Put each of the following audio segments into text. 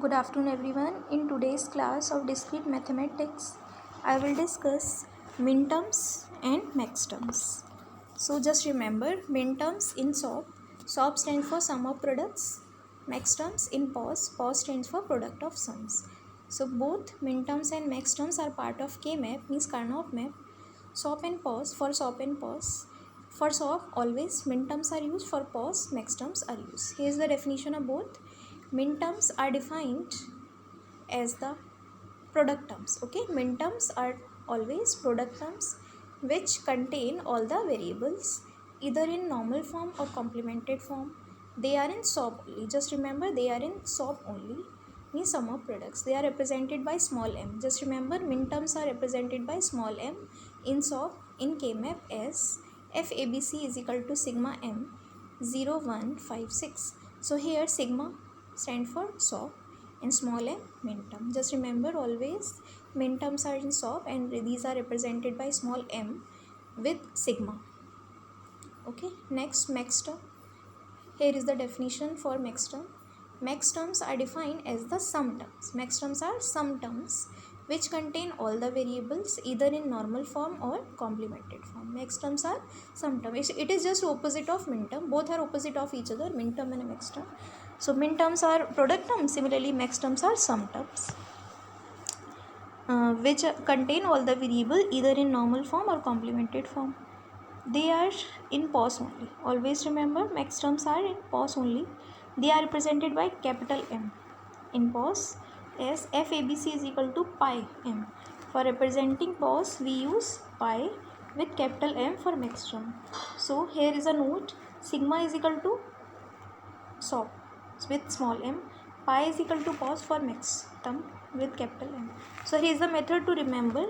Good afternoon everyone. In today's class of discrete mathematics, I will discuss minterms and maxterms. So just remember, minterms in SOP stands for sum of products, maxterms in POS stands for product of sums. So both minterms and maxterms are part of K-map, means Karnaugh map. SOP and POS, for SOP and POS. For SOP, always minterms are used, for POS, maxterms are used. Here is the definition of both. Minterms are defined as the product terms. Okay, minterms are always product terms which contain all the variables either in normal form or complemented form. They are in SOP only. Just remember, they are in SOP only, means sum of products. They are represented by small m. Just remember, minterms are represented by small m in SOP, in K-map as FABC is equal to sigma m 0, 1, 5, 6. So here sigma stand for SOP and small m minterm. Just remember, always minterms are in SOP and these are represented by small m with sigma. Okay, next maxterm. Here is the definition for maxterm. Maxterms are defined as the sum terms. Maxterms are sum terms which contain all the variables either in normal form or complemented form. Maxterms are sum terms. It is just opposite of minterm. Both are opposite of each other, minterm and maxterm. So minterms are product terms. Similarly, maxterms are sum terms which contain all the variable either in normal form or complemented form. They are in POS only. Always remember, maxterms are in POS only. They are represented by capital M in POS as FABC is equal to pi m. For representing POS, we use pi with capital M for maxterm. So here is a note: sigma is equal to SOP with small m, pi is equal to POS for maxterm with capital M. So here is the method to remember.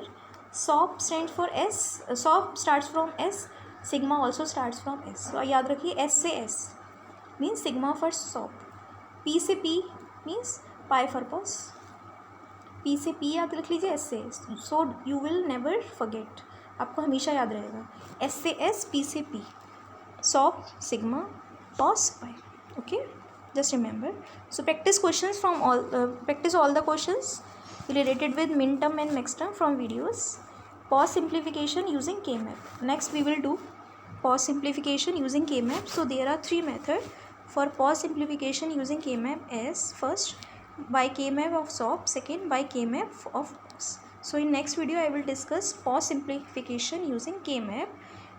SOP stands for S. SOP starts from S. Sigma also starts from S. So याद रखिए, S से S means sigma for SOP. P से P means pi for POS. P से P याद रख लीजिए, S से S. So you will never forget. आपको हमेशा याद रहेगा. S से S, P से P. SOP, sigma, POS, pi. Okay, just remember. So practice questions from practice all the questions related with minterm and maxterm from videos. POS simplification using K-map. Next we will do POS simplification using K-map. So there are three methods for POS simplification using K-map as: first by K-map of SOP, second by K-map of POS. So in next video I will discuss POS simplification using K-map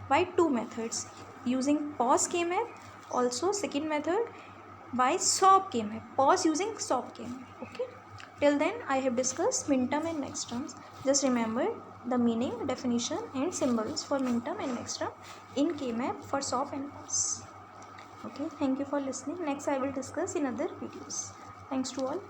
by two methods, using POS K-map, also second method by SOP K-map, POS using SOP K-map. Okay, till then I have discussed minterm and maxterms. Just remember the meaning, definition and symbols for minterm and maxterm in K-map for SOP and POS. Okay, thank you for listening. Next I will discuss in other videos. Thanks to all.